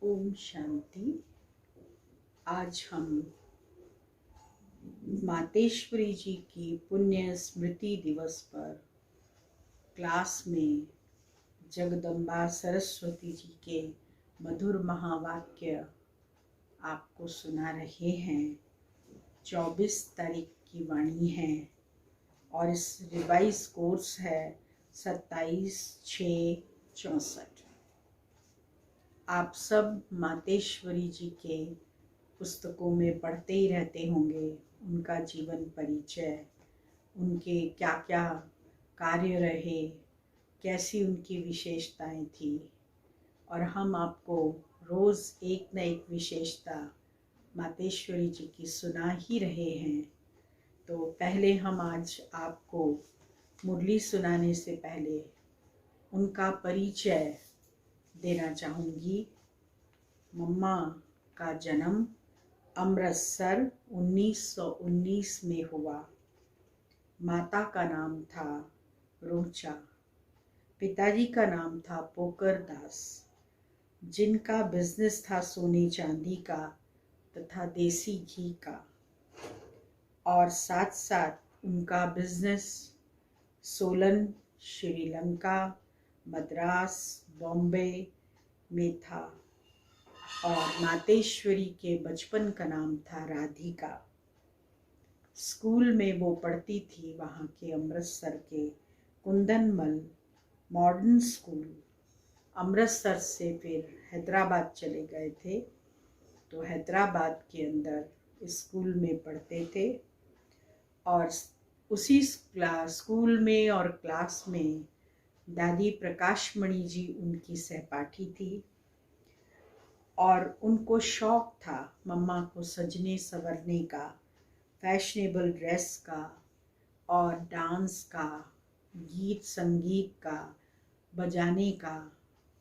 ओम शांति। आज हम मातेश्वरी जी की पुण्य स्मृति दिवस पर क्लास में जगदम्बा सरस्वती जी के मधुर महावाक्य आपको सुना रहे हैं। 24 तारीख की वाणी है और इस रिवाइज कोर्स है 27/6/64। आप सब मातेश्वरी जी के पुस्तकों में पढ़ते ही रहते होंगे उनका जीवन परिचय, उनके क्या क्या कार्य रहे, कैसी उनकी विशेषताएं थी, और हम आपको रोज़ एक न एक विशेषता मातेश्वरी जी की सुना ही रहे हैं। तो पहले हम आज आपको मुरली सुनाने से पहले उनका परिचय देना चाहूँगी। मम्मा का जन्म अमृतसर 1919 में हुआ। माता का नाम था रोचा, पिताजी का नाम था पोकर दास, जिनका बिजनेस था सोने चांदी का तथा देसी घी का, और साथ साथ उनका बिजनेस सोलन, श्रीलंका, मद्रास, बॉम्बे में था। और मातेश्वरी के बचपन का नाम था राधिका। स्कूल में वो पढ़ती थी वहाँ के अमृतसर के कुंदनमल मॉडर्न स्कूल। अमृतसर से फिर हैदराबाद चले गए थे, तो हैदराबाद के अंदर स्कूल में पढ़ते थे। और उसी स्कूल में और क्लास में दादी प्रकाशमणि जी उनकी सहपाठी थी, और उनको शौक था मम्मा को सजने संवरने का, फैशनेबल ड्रेस का और डांस का, गीत संगीत का, बजाने का।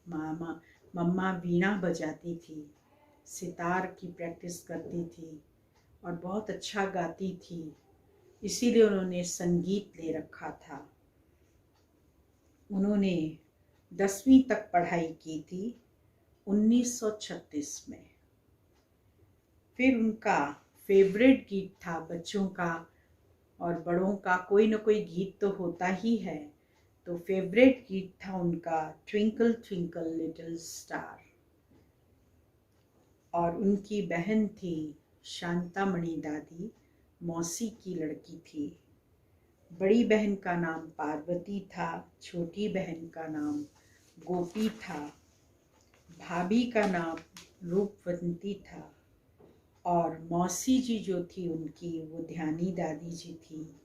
मम्मा वीणा बजाती थी, सितार की प्रैक्टिस करती थी और बहुत अच्छा गाती थी, इसीलिए उन्होंने संगीत ले रखा था। उन्होंने 10वीं तक पढ़ाई की थी 1936 में। फिर उनका फेवरेट गीत था, बच्चों का और बड़ों का कोई न कोई गीत तो होता ही है, तो फेवरेट गीत था उनका ट्विंकल ट्विंकल लिटिल स्टार। और उनकी बहन थी शांतामणि दादी, मौसी की लड़की थी। बड़ी बहन का नाम पार्वती था, छोटी बहन का नाम गोपी था, भाभी का नाम रूपवंती था, और मौसी जी जो थी उनकी वो ध्यानी दादी जी थी,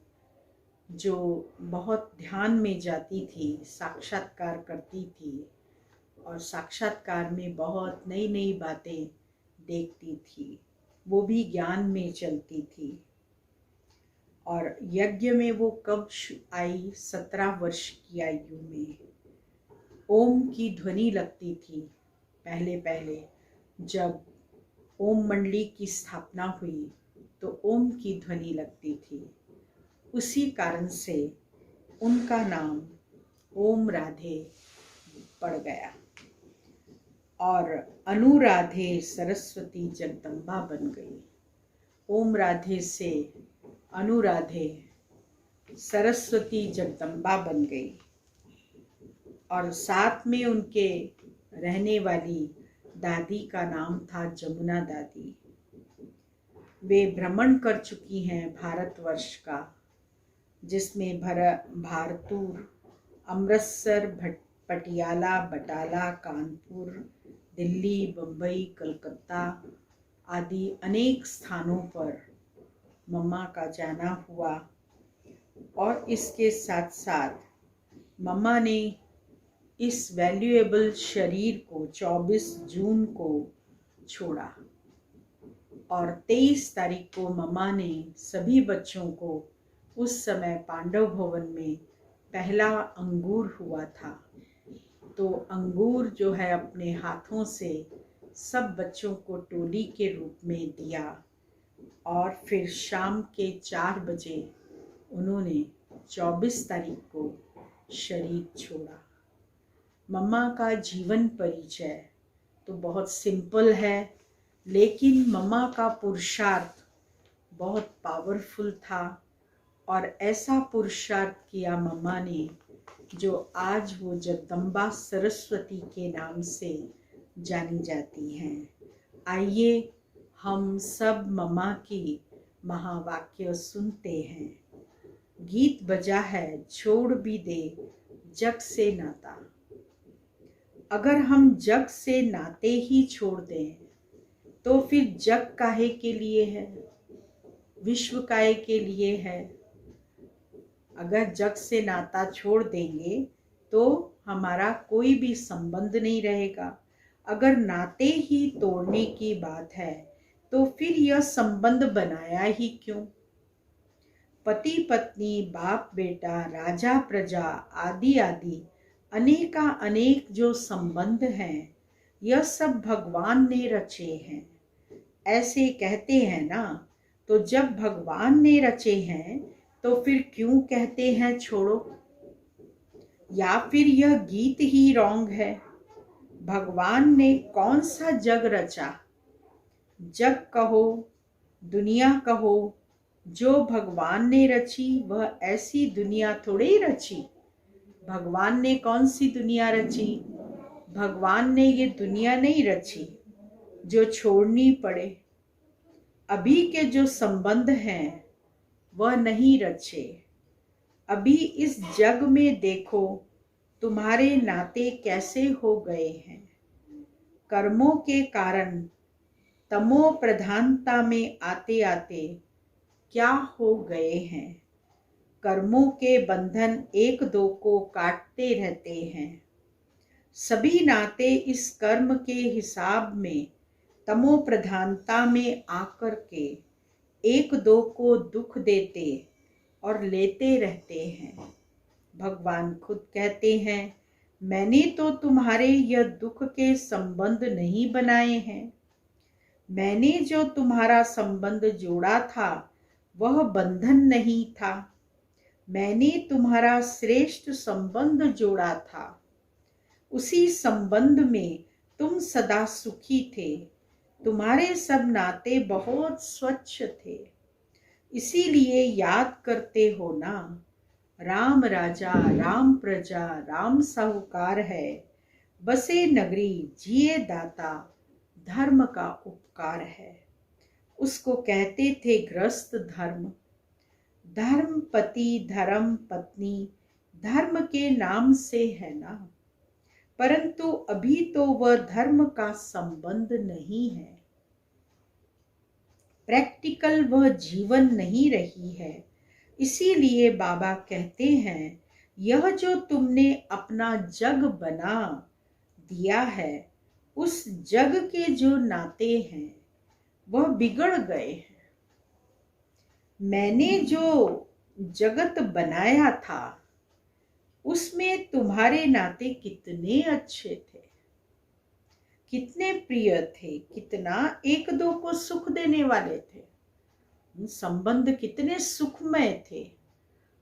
जो बहुत ध्यान में जाती थी, साक्षात्कार करती थी और साक्षात्कार में बहुत नई नई बातें देखती थी, वो भी ज्ञान में चलती थी। और यज्ञ में वो कब आई? 17 वर्ष की आयु में। ओम की ध्वनि लगती थी। पहले पहले जब ओम मंडली की स्थापना हुई तो ओम की ध्वनि लगती थी। उसी कारण से उनका नाम ओम राधे पड़ गया। और अनुराधे सरस्वती जगदम्बा बन गई। ओम राधे से अनुराधे सरस्वती जगदम्बा बन गई। और साथ में उनके रहने वाली दादी का नाम था जमुना दादी। वे भ्रमण कर चुकी हैं भारतवर्ष का, जिसमें भारतूर, अमृतसर, पटियाला, बटाला, कानपुर, दिल्ली, बम्बई, कलकत्ता आदि अनेक स्थानों पर मम्मा का जाना हुआ। और इसके साथ साथ मम्मा ने इस वैल्यूएबल शरीर को 24 जून को छोड़ा, और 23 तारीख को मम्मा ने सभी बच्चों को, उस समय पांडव भवन में पहला अंगूर हुआ था, तो अंगूर जो है अपने हाथों से सब बच्चों को टोली के रूप में दिया। और फिर शाम के 4 बजे उन्होंने 24 तारीख को शरीर छोड़ा। मम्मा का जीवन परिचय तो बहुत सिंपल है, लेकिन मम्मा का पुरुषार्थ बहुत पावरफुल था और ऐसा पुरुषार्थ किया मम्मा ने जो आज वो जगदम्बा सरस्वती के नाम से जानी जाती हैं। आइए हम सब मम्मा की महावाक्य सुनते हैं। गीत बजा है छोड़ भी दे जग से नाता। अगर हम जग से नाते ही छोड़ दें तो फिर जग काहे के लिए है, विश्व काहे के लिए है। अगर जग से नाता छोड़ देंगे तो हमारा कोई भी संबंध नहीं रहेगा। अगर नाते ही तोड़ने की बात है तो फिर यह संबंध बनाया ही क्यों। पति पत्नी, बाप बेटा, राजा प्रजा आदि आदि अनेका अनेक जो संबंध हैं, यह सब भगवान ने रचे हैं, ऐसे कहते हैं ना। तो जब भगवान ने रचे हैं तो फिर क्यों कहते हैं छोड़ो। या फिर यह गीत ही रॉन्ग है। भगवान ने कौन सा जग रचा। जग कहो, दुनिया कहो, जो भगवान ने रची वह ऐसी दुनिया थोड़ी ही रची। भगवान ने कौन सी दुनिया रची। भगवान ने ये दुनिया नहीं रची जो छोड़नी पड़े। अभी के जो संबंध हैं वह नहीं रचे। अभी इस जग में देखो तुम्हारे नाते कैसे हो गए हैं। कर्मों के कारण तमो प्रधानता में आते आते क्या हो गए हैं। कर्मों के बंधन एक दो को काटते रहते हैं। सभी नाते इस कर्म के हिसाब में तमो प्रधानता में आकर के एक दो को दुख देते और लेते रहते हैं। भगवान खुद कहते हैं, मैंने तो तुम्हारे यह दुख के संबंध नहीं बनाए हैं। मैंने जो तुम्हारा संबंध जोड़ा था वह बंधन नहीं था। मैंने तुम्हारा श्रेष्ठ संबंध जोड़ा था। उसी संबंध में तुम सदा सुखी थे। तुम्हारे सब नाते बहुत स्वच्छ थे। इसीलिए याद करते हो ना, राम राजा राम प्रजा राम साहूकार है। बसे नगरी जिए दाता धर्म का उपकार है। उसको कहते थे गृहस्थ धर्म। धर्म पति धर्म पत्नी धर्म के नाम से है ना, परंतु अभी तो वह धर्म का संबंध नहीं है। प्रैक्टिकल वह जीवन नहीं रही है। इसीलिए बाबा कहते हैं, यह जो तुमने अपना जग बना दिया है, उस जग के जो नाते हैं वह बिगड़ गए हैं। मैंने जो जगत बनाया था उसमें तुम्हारे नाते कितने अच्छे थे, कितने प्रिय थे, कितना एक दो को सुख देने वाले थे। संबंध कितने सुखमय थे।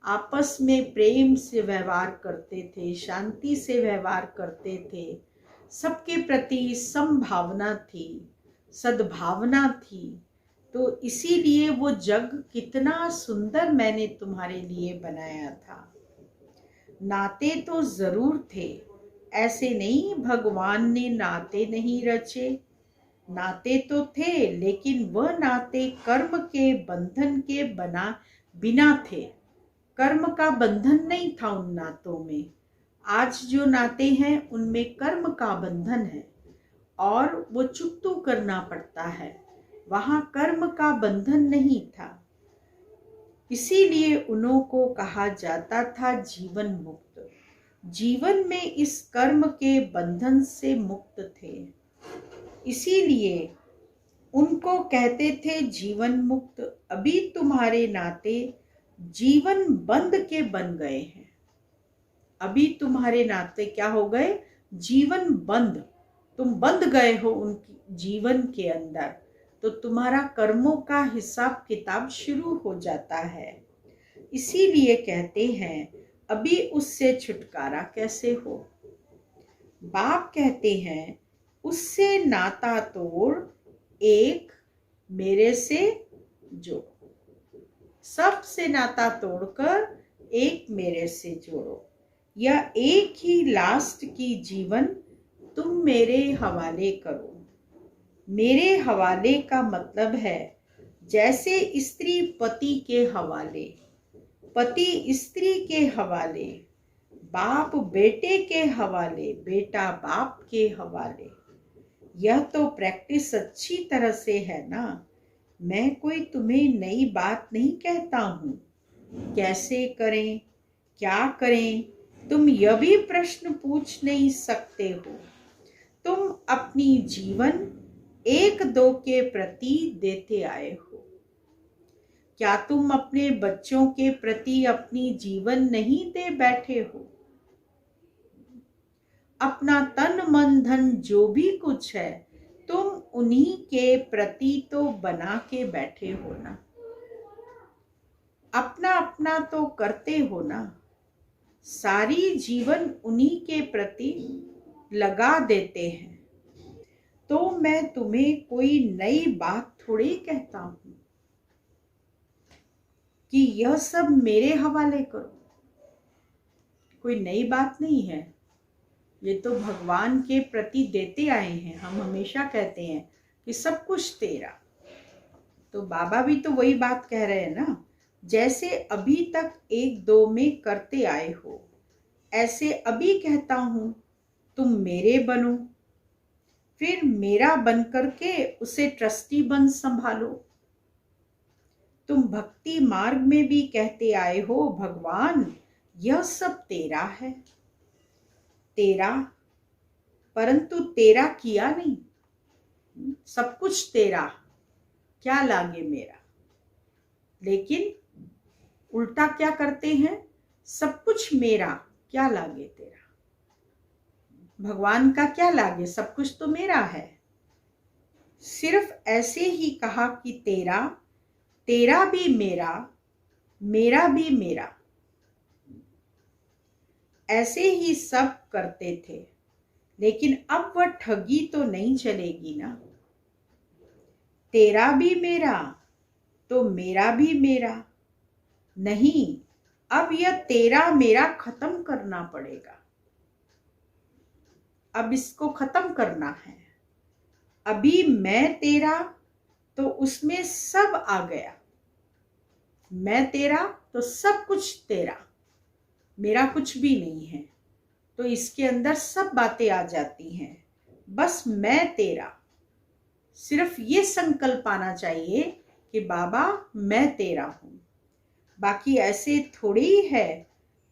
आपस में प्रेम से व्यवहार करते थे, शांति से व्यवहार करते थे। सबके प्रति समभावना थी, सद्भावना थी। तो इसीलिए वो जग कितना सुंदर मैंने तुम्हारे लिए बनाया था। नाते तो जरूर थे, ऐसे नहीं भगवान ने नाते नहीं रचे। नाते तो थे, लेकिन वह नाते कर्म के बंधन के बिना थे। कर्म का बंधन नहीं था उन नातों में। आज जो नाते हैं उनमें कर्म का बंधन है और वो चुकतू करना पड़ता है। वहां कर्म का बंधन नहीं था। इसीलिए उन्हों को कहा जाता था जीवन मुक्त। जीवन में इस कर्म के बंधन से मुक्त थे, इसीलिए उनको कहते थे जीवन मुक्त। अभी तुम्हारे नाते जीवन बंध के बन गए हैं। अभी तुम्हारे नाते क्या हो गए, जीवन बंद। तुम बंध गए हो उनकी जीवन के अंदर, तो तुम्हारा कर्मों का हिसाब किताब शुरू हो जाता है। इसीलिए कहते हैं अभी उससे छुटकारा कैसे हो। बाप कहते हैं उससे नाता तोड़, एक मेरे से जोड़ो। सबसे नाता तोड़कर एक मेरे से जोड़ो। यह एक ही लास्ट की जीवन तुम मेरे हवाले करो। मेरे हवाले का मतलब है जैसे स्त्री पति के हवाले, पति स्त्री के हवाले, बाप बेटे के हवाले, बेटा बाप के हवाले। यह तो प्रैक्टिस अच्छी तरह से है ना। मैं कोई तुम्हें नई बात नहीं कहता हूँ। कैसे करें, क्या करें, तुम यह भी प्रश्न पूछ नहीं सकते हो। तुम अपनी जीवन एक दो के प्रति देते आए हो। क्या तुम अपने बच्चों के प्रति अपनी जीवन नहीं दे बैठे हो? अपना तन मन धन जो भी कुछ है तुम उन्हीं के प्रति तो बना के बैठे हो ना। अपना अपना तो करते हो ना। सारी जीवन उन्हीं के प्रति लगा देते हैं। तो मैं तुम्हें कोई नई बात थोड़ी कहता हूं कि यह सब मेरे हवाले करो। कोई नई बात नहीं है। ये तो भगवान के प्रति देते आए हैं। हम हमेशा कहते हैं कि सब कुछ तेरा। तो बाबा भी तो वही बात कह रहे हैं ना। जैसे अभी तक एक दो में करते आए हो, ऐसे अभी कहता हूं तुम मेरे बनो। फिर मेरा बन करके उसे ट्रस्टी बन संभालो। तुम भक्ति मार्ग में भी कहते आए हो भगवान यह सब तेरा है, तेरा, परंतु तेरा किया नहीं। सब कुछ तेरा, क्या लागे मेरा। लेकिन उल्टा क्या करते हैं, सब कुछ मेरा, क्या लागे तेरा। भगवान का क्या लागे, सब कुछ तो मेरा है। सिर्फ ऐसे ही कहा कि तेरा, तेरा भी मेरा, मेरा भी मेरा। ऐसे ही सब करते थे। लेकिन अब वह ठगी तो नहीं चलेगी ना। तेरा भी मेरा तो मेरा भी मेरा नहीं। अब यह तेरा मेरा खत्म करना पड़ेगा। अब इसको खत्म करना है। अभी मैं तेरा तो उसमें सब आ गया। मैं तेरा तो सब कुछ तेरा, मेरा कुछ भी नहीं है। तो इसके अंदर सब बातें आ जाती हैं। बस मैं तेरा। सिर्फ ये संकल्प आना चाहिए कि बाबा मैं तेरा हूं। बाकी ऐसे थोड़ी है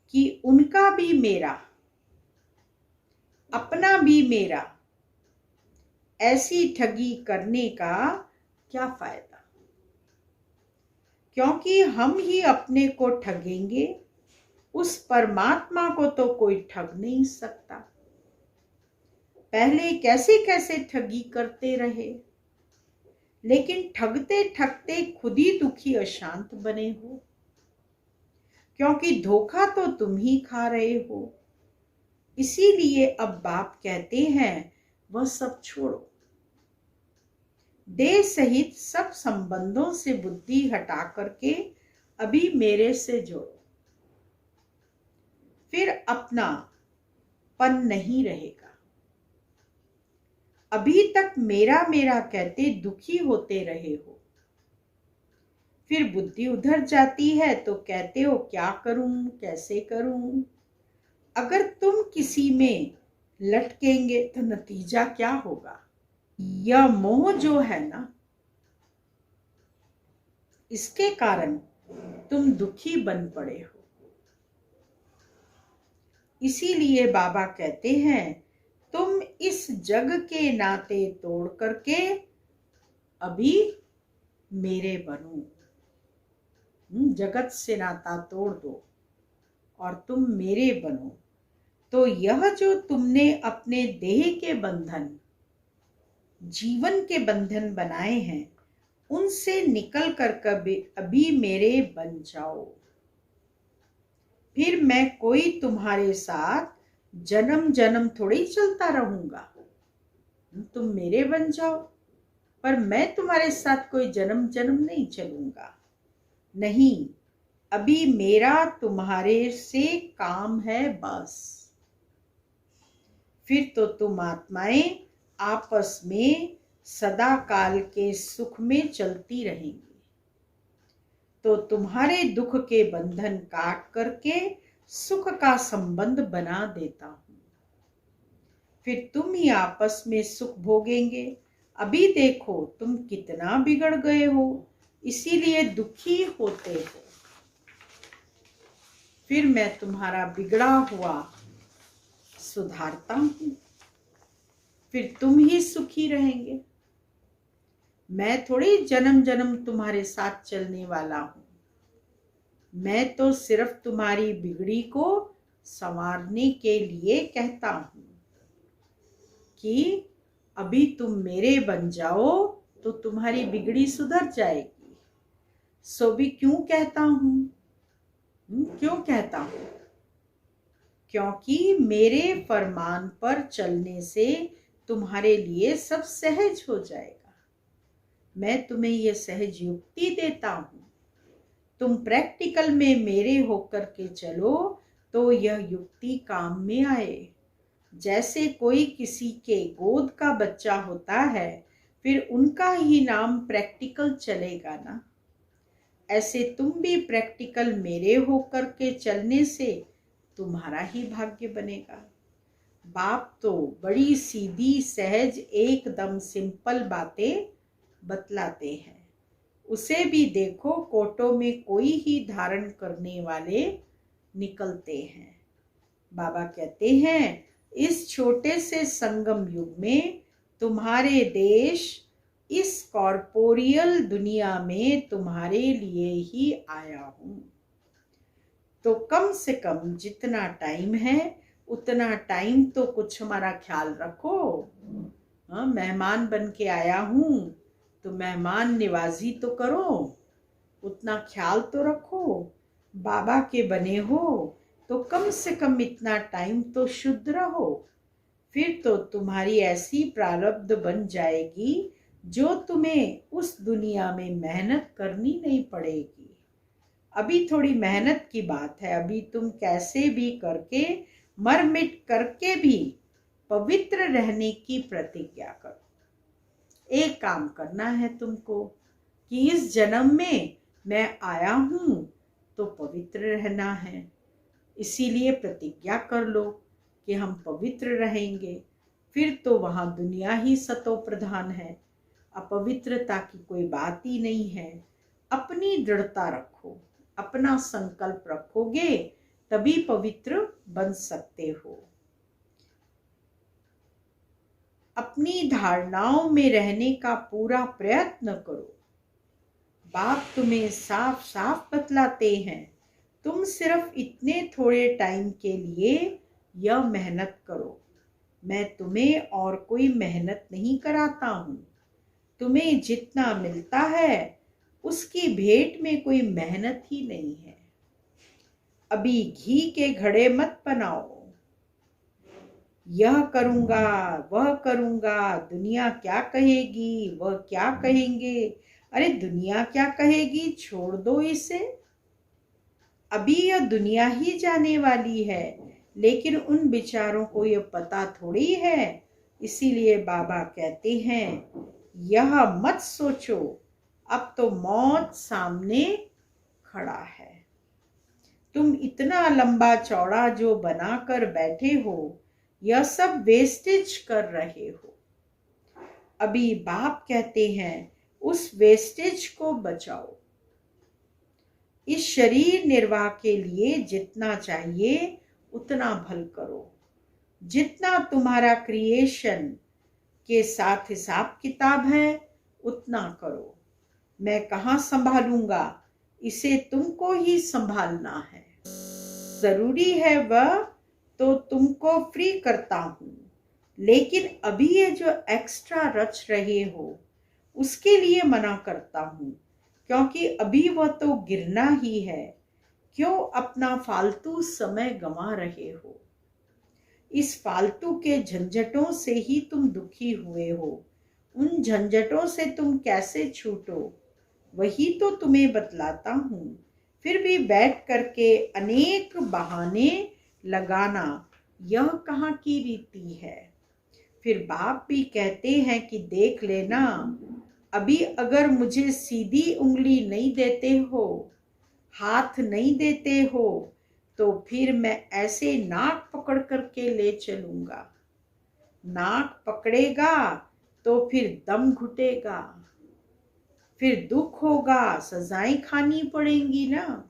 कि उनका भी मेरा, अपना भी मेरा। ऐसी ठगी करने का क्या फायदा। क्योंकि हम ही अपने को ठगेंगे, उस परमात्मा को तो कोई ठग नहीं सकता। पहले कैसे कैसे ठगी करते रहे, लेकिन ठगते ठगते खुद ही दुखी अशांत बने हो। क्योंकि धोखा तो तुम ही खा रहे हो। इसीलिए अब बाप कहते हैं वह सब छोड़ो। देह सहित सब संबंधों से बुद्धि हटा करके अभी मेरे से जोड़ो। फिर अपना पन नहीं रहेगा। अभी तक मेरा मेरा कहते दुखी होते रहे हो। फिर बुद्धि उधर जाती है तो कहते हो क्या करूं, कैसे करूं। अगर तुम किसी में लटकेंगे तो नतीजा क्या होगा। यह मोह जो है ना, इसके कारण तुम दुखी बन पड़े हो। इसीलिए बाबा कहते हैं तुम इस जग के नाते तोड़ करके अभी मेरे बनो। जगत से नाता तोड़ दो और तुम मेरे बनो। तो यह जो तुमने अपने देह के बंधन, जीवन के बंधन बनाए हैं, उनसे निकल कर कभी अभी मेरे बन जाओ। फिर मैं कोई तुम्हारे साथ जन्म जन्म थोड़ी चलता रहूंगा। तुम मेरे बन जाओ, पर मैं तुम्हारे साथ कोई जन्म जन्म नहीं चलूंगा। नहीं, अभी मेरा तुम्हारे से काम है बस। फिर तो तुम आत्माएं आपस में सदा काल के सुख में चलती रहेंगी। तो तुम्हारे दुख के बंधन काट करके सुख का संबंध बना देता हूं। फिर तुम ही आपस में सुख भोगेंगे। अभी देखो तुम कितना बिगड़ गए हो, इसीलिए दुखी होते हो। फिर मैं तुम्हारा बिगड़ा हुआ सुधारता हूं, फिर तुम ही सुखी रहेंगे। मैं थोड़ी जन्म जन्म तुम्हारे साथ चलने वाला हूं। मैं तो सिर्फ तुम्हारी बिगड़ी को संवारने के लिए कहता हूं कि अभी तुम मेरे बन जाओ तो तुम्हारी बिगड़ी सुधर जाएगी। सो भी क्यों कहता हूं? क्यों कहता हूं? क्योंकि मेरे फरमान पर चलने से तुम्हारे लिए सब सहज हो जाएगा। मैं तुम्हें यह सहज युक्ति देता हूं। तुम प्रैक्टिकल में मेरे होकर के चलो तो यह युक्ति काम में आए। जैसे कोई किसी के गोद का बच्चा होता है, फिर उनका ही नाम प्रैक्टिकल चलेगा ना। ऐसे तुम भी प्रैक्टिकल मेरे होकर के चलने से तुम्हारा ही भाग्य बनेगा। बाप तो बड़ी सीधी सहज एकदम सिंपल बातें बतलाते हैं। उसे भी देखो कोटों में कोई ही धारण करने वाले निकलते हैं। बाबा कहते हैं इस छोटे से संगम युग में तुम्हारे देश इस कॉर्पोरियल दुनिया में तुम्हारे लिए ही आया हूं। तो कम से कम जितना टाइम है उतना टाइम तो कुछ हमारा ख्याल रखो। हाँ, मेहमान बन के आया हूं तो मेहमान निवाजी तो करो, उतना ख्याल तो रखो। बाबा के बने हो तो कम से कम इतना टाइम तो शुद्ध रहो। फिर तो तुम्हारी ऐसी प्रारब्ध बन जाएगी जो तुम्हें उस दुनिया में मेहनत करनी नहीं पड़ेगी। अभी थोड़ी मेहनत की बात है। अभी तुम कैसे भी करके मर मिट करके भी पवित्र रहने की प्रतिज्ञा करो। एक काम करना है तुमको कि इस जन्म में मैं आया हूं तो पवित्र रहना है। इसीलिए प्रतिज्ञा कर लो कि हम पवित्र रहेंगे। फिर तो वहां दुनिया ही सतो प्रधान है, अपवित्रता की कोई बात ही नहीं है। अपनी दृढ़ता रखो, अपना संकल्प रखोगे तभी पवित्र बन सकते हो। अपनी धारणाओं में रहने का पूरा प्रयत्न करो। बाप तुम्हें साफ साफ बतलाते हैं, तुम सिर्फ इतने थोड़े टाइम के लिए यह मेहनत करो। मैं तुम्हें और कोई मेहनत नहीं कराता हूं। तुम्हें जितना मिलता है उसकी भेंट में कोई मेहनत ही नहीं है। अभी घी के घड़े मत बनाओ। यह करूंगा, वह करूंगा, दुनिया क्या कहेगी, वह क्या कहेंगे। अरे दुनिया क्या कहेगी छोड़ दो इसे। अभी यह दुनिया ही जाने वाली है, लेकिन उन बेचारों को यह पता थोड़ी है। इसीलिए बाबा कहते हैं यह मत सोचो, अब तो मौत सामने खड़ा है। तुम इतना लंबा चौड़ा जो बनाकर बैठे हो यह सब वेस्टेज कर रहे हो। अभी बाप कहते हैं उस वेस्टेज को बचाओ। इस शरीर निर्वाह के लिए जितना चाहिए उतना भल करो। जितना तुम्हारा क्रिएशन के साथ हिसाब किताब है उतना करो। मैं कहाँ संभालूंगा, इसे तुमको ही संभालना है। जरूरी है वह तो तुमको फ्री करता हूं, लेकिन अभी ये जो एक्स्ट्रा रच रहे हो उसके लिए मना करता हूं, क्योंकि अभी वह तो गिरना ही है। क्यों अपना फालतू समय गंवा रहे हो। इस फालतू के झंझटों से ही तुम दुखी हुए हो। उन झंझटों से तुम कैसे छूटो, वही तो तुम्हें बतलाता हूँ। फिर भी बैठ करके अनेक बहाने लगाना, यह कहाँ की रीति है। फिर बाप भी कहते हैं कि देख लेना, अभी अगर मुझे सीधी उंगली नहीं देते हो, हाथ नहीं देते हो, तो फिर मैं ऐसे नाक पकड़ करके ले चलूंगा। नाक पकड़ेगा तो फिर दम घुटेगा, फिर दुख होगा, सजाएं खानी पड़ेंगी ना।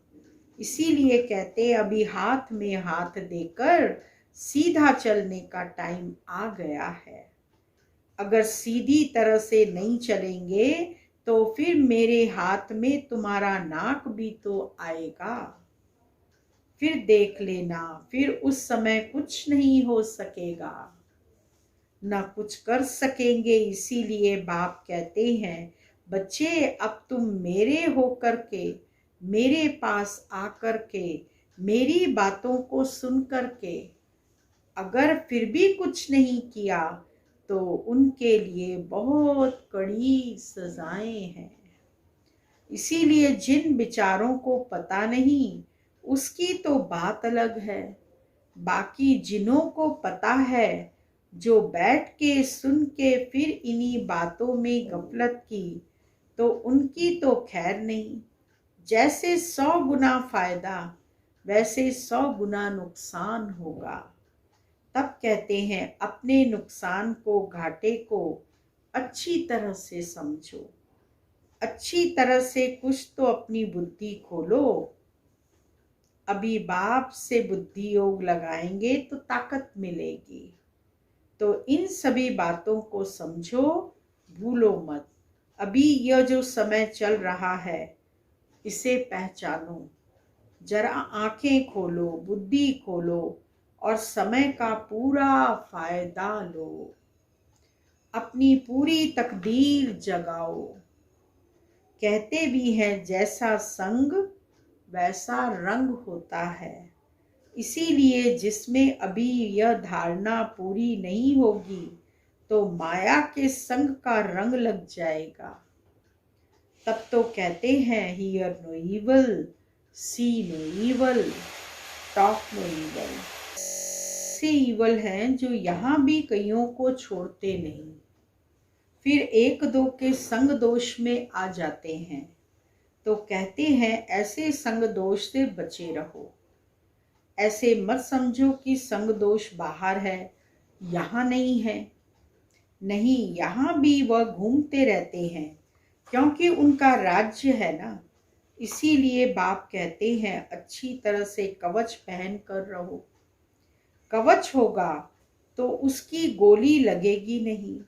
इसीलिए कहते अभी हाथ में हाथ देकर सीधा चलने का टाइम आ गया है। अगर सीधी तरह से नहीं चलेंगे तो फिर मेरे हाथ में तुम्हारा नाक भी तो आएगा। फिर देख लेना, फिर उस समय कुछ नहीं हो सकेगा, ना कुछ कर सकेंगे। इसीलिए बाप कहते हैं, बच्चे अब तुम मेरे होकर के, मेरे पास आकर के, मेरी बातों को सुन करके अगर फिर भी कुछ नहीं किया तो उनके लिए बहुत कड़ी सजाएं हैं। इसीलिए जिन विचारों को पता नहीं उसकी तो बात अलग है, बाकी जिन्हों को पता है, जो बैठ के सुन के फिर इन्हीं बातों में गफलत की, तो उनकी तो खैर नहीं। जैसे 100 गुना फायदा वैसे 100 गुना नुकसान होगा। तब कहते हैं अपने नुकसान को, घाटे को अच्छी तरह से समझो, अच्छी तरह से कुछ तो अपनी बुद्धि खोलो। अभी बाप से बुद्धि योग लगाएंगे तो ताकत मिलेगी। तो इन सभी बातों को समझो, भूलो मत। अभी यह जो समय चल रहा है इसे पहचानो, जरा आंखें खोलो, बुद्धि खोलो और समय का पूरा फायदा लो, अपनी पूरी तकदीर जगाओ। कहते भी हैं जैसा संग वैसा रंग होता है। इसीलिए जिसमें अभी यह धारणा पूरी नहीं होगी तो माया के संग का रंग लग जाएगा। तब तो कहते हैं hear no evil, see no evil, talk no evil. से इवल हैं जो यहाँ भी कईयों को छोड़ते नहीं, फिर एक दो के संग दोष में आ जाते हैं। तो कहते हैं ऐसे संग दोष से बचे रहो। ऐसे मत समझो कि संग दोष बाहर है, यहाँ नहीं है। नहीं, यहाँ भी वह घूमते रहते हैं, क्योंकि उनका राज्य है ना। इसीलिए बाप कहते हैं अच्छी तरह से कवच पहन कर रहो। कवच होगा तो उसकी गोली लगेगी नहीं।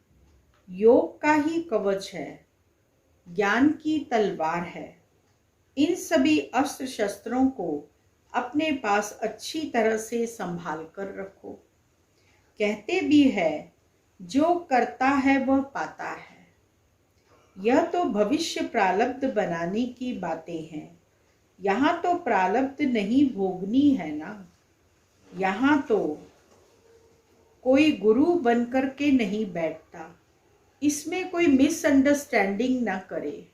योग का ही कवच है, ज्ञान की तलवार है। इन सभी अस्त्र शस्त्रों को अपने पास अच्छी तरह से संभाल कर रखो। कहते भी है जो करता है वह पाता है। यह तो भविष्य प्रारब्ध बनाने की बातें हैं। यहाँ तो प्रारब्ध नहीं भोगनी है ना। यहाँ तो कोई गुरु बनकर के नहीं बैठता, इसमें कोई मिसअंडरस्टैंडिंग ना करे।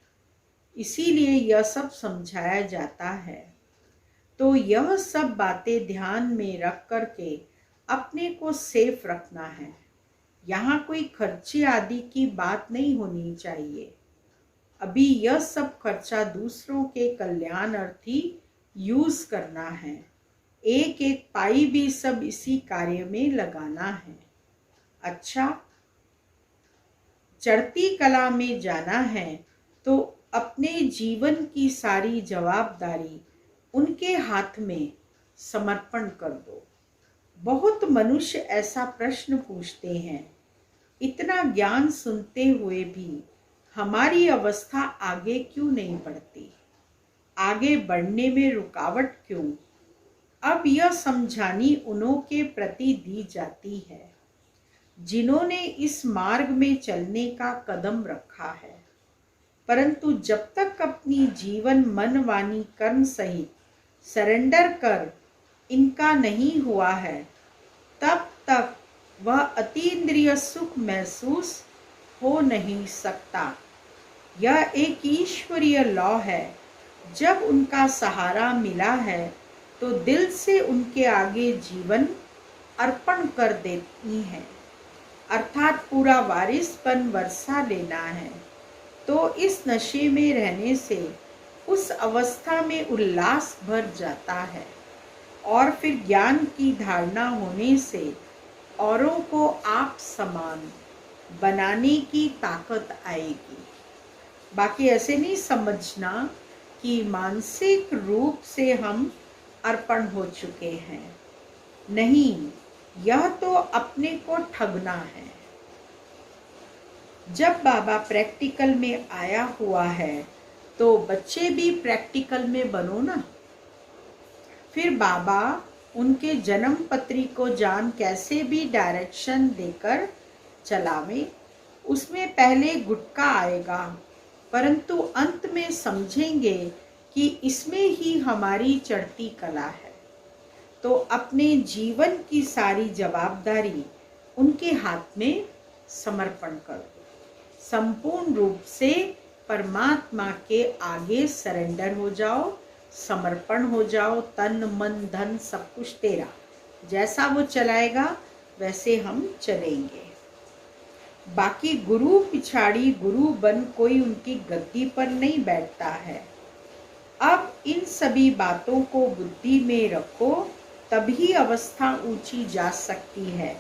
इसीलिए यह सब समझाया जाता है। तो यह सब बातें ध्यान में रख करके अपने को सेफ रखना है। यहाँ कोई खर्चे आदि की बात नहीं होनी चाहिए। अभी यह सब खर्चा दूसरों के कल्याण अर्थी यूज करना है। एक एक पाई भी सब इसी कार्य में लगाना है। अच्छा, चढ़ती कला में जाना है तो अपने जीवन की सारी जवाबदारी उनके हाथ में समर्पण कर दो। बहुत मनुष्य ऐसा प्रश्न पूछते हैं, इतना ज्ञान सुनते हुए भी हमारी अवस्था आगे क्यों नहीं बढ़ती, आगे बढ़ने में रुकावट क्यों? अब यह समझानी उन्हों के प्रति दी जाती है जिन्होंने इस मार्ग में चलने का कदम रखा है। परंतु जब तक अपनी जीवन मन वाणी कर्म सहित सरेंडर कर इनका नहीं हुआ है, तब तक वह अतीन्द्रिय सुख महसूस हो नहीं सकता। यह एक ईश्वरीय लॉ है। जब उनका सहारा मिला है तो दिल से उनके आगे जीवन अर्पण कर देती हैं, अर्थात पूरा वारिसपन वर्षा लेना है। तो इस नशे में रहने से उस अवस्था में उल्लास भर जाता है और फिर ज्ञान की धारणा होने से औरों को आप समान बनाने की ताकत आएगी। बाकी ऐसे नहीं समझना कि मानसिक रूप से हम अर्पण हो चुके हैं। नहीं, यह तो अपने को ठगना है। जब बाबा प्रैक्टिकल में आया हुआ है तो बच्चे भी प्रैक्टिकल में बनो ना। फिर बाबा उनके जन्म पत्री को जान कैसे भी डायरेक्शन देकर चलावे। उसमें पहले गुटका आएगा, परंतु अंत में समझेंगे कि इसमें ही हमारी चढ़ती कला है। तो अपने जीवन की सारी जवाबदारी उनके हाथ में समर्पण करो। संपूर्ण रूप से परमात्मा के आगे सरेंडर हो जाओ, समर्पण हो जाओ। तन मन धन सब कुछ तेरा, जैसा वो चलाएगा वैसे हम चलेंगे। बाकी गुरु पिछाड़ी गुरु बन कोई उनकी गद्दी पर नहीं बैठता है। अब इन सभी बातों को बुद्धि में रखो, तभी अवस्था ऊंची जा सकती है।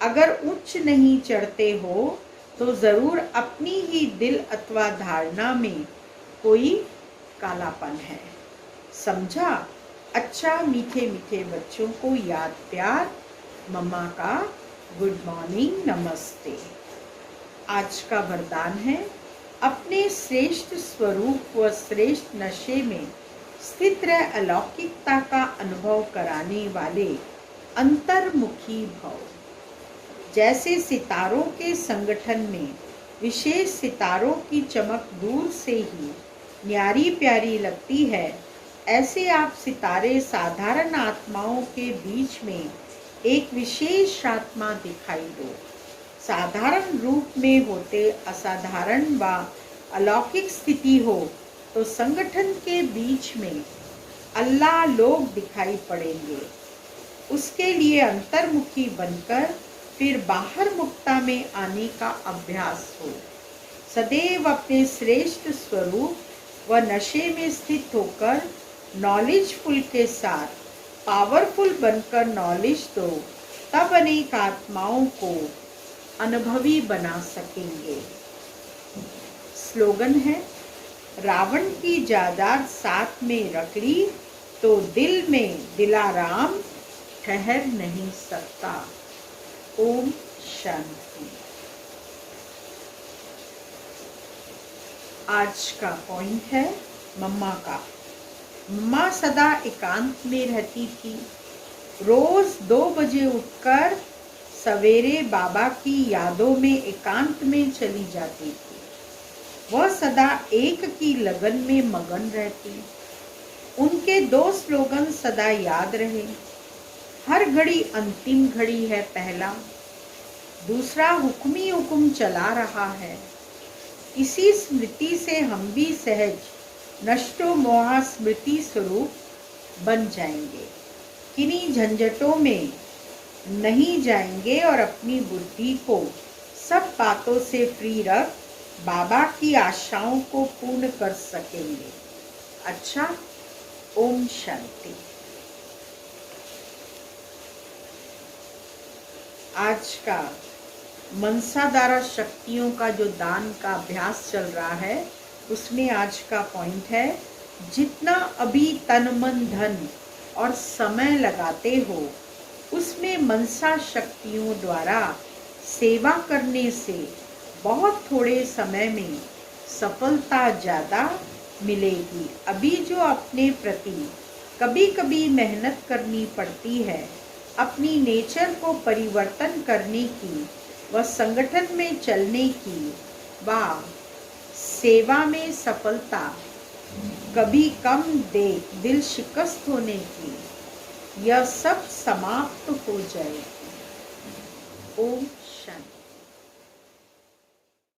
अगर उच्च नहीं चढ़ते हो तो जरूर अपनी ही दिल अथवा धारणा में कोई कालापन है। समझा? अच्छा, मीठे मीठे बच्चों को याद प्यार, मम्मा का गुड मॉर्निंग, नमस्ते। आज का वरदान है, अपने श्रेष्ठ स्वरूप व श्रेष्ठ नशे में स्थित रह अलौकिकता का अनुभव कराने वाले अंतर्मुखी भव। जैसे सितारों के संगठन में विशेष सितारों की चमक दूर से ही न्यारी प्यारी लगती है, ऐसे आप सितारे साधारण आत्माओं के बीच में एक विशेष आत्मा दिखाई दो। साधारण रूप में होते असाधारण व अलौकिक स्थिति हो तो संगठन के बीच में अल्लाह लोग दिखाई पड़ेंगे। उसके लिए अंतर्मुखी बनकर फिर बाहर मुक्ता में आने का अभ्यास हो। सदैव अपने श्रेष्ठ स्वरूप व नशे में स्थित होकर नॉलेजफुल के साथ पावरफुल बनकर नॉलेज दो, तब अनेक आत्माओं को अनुभवी बना सकेंगे। स्लोगन है, रावण की जायदाद साथ में रख ली तो दिल में दिलाराम ठहर नहीं सकता। ओम शांति। आज का पॉइंट है मम्मा का। मम्मा सदा एकांत में रहती थी। रोज 2 बजे उठकर सवेरे बाबा की यादों में एकांत में चली जाती थी। वह सदा एक की लगन में मगन रहती। उनके 2 स्लोगन सदा याद रहे। हर घड़ी अंतिम घड़ी है पहला, दूसरा हुक्मी हुक्म चला रहा है। इसी स्मृति से हम भी सहज नष्टो मोहा स्मृति स्वरूप बन जाएंगे। किन्हीं झंझटों में नहीं जाएंगे और अपनी बुद्धि को सब बातों से फ्री रख बाबा की आशाओं को पूर्ण कर सकेंगे। अच्छा, ओम शांति। आज का मनसादारा शक्तियों का जो दान का अभ्यास चल रहा है, उसमें आज का पॉइंट है, जितना अभी तन मन धन और समय लगाते हो, उसमें मनसा शक्तियों द्वारा सेवा करने से बहुत थोड़े समय में सफलता ज़्यादा मिलेगी। अभी जो अपने प्रति कभी कभी मेहनत करनी पड़ती है, अपनी नेचर को परिवर्तन करने की व संगठन में चलने की व सेवा में सफलता कभी कम देख दिल शिकस्त होने की, यह सब समाप्त हो जाएगी। ओम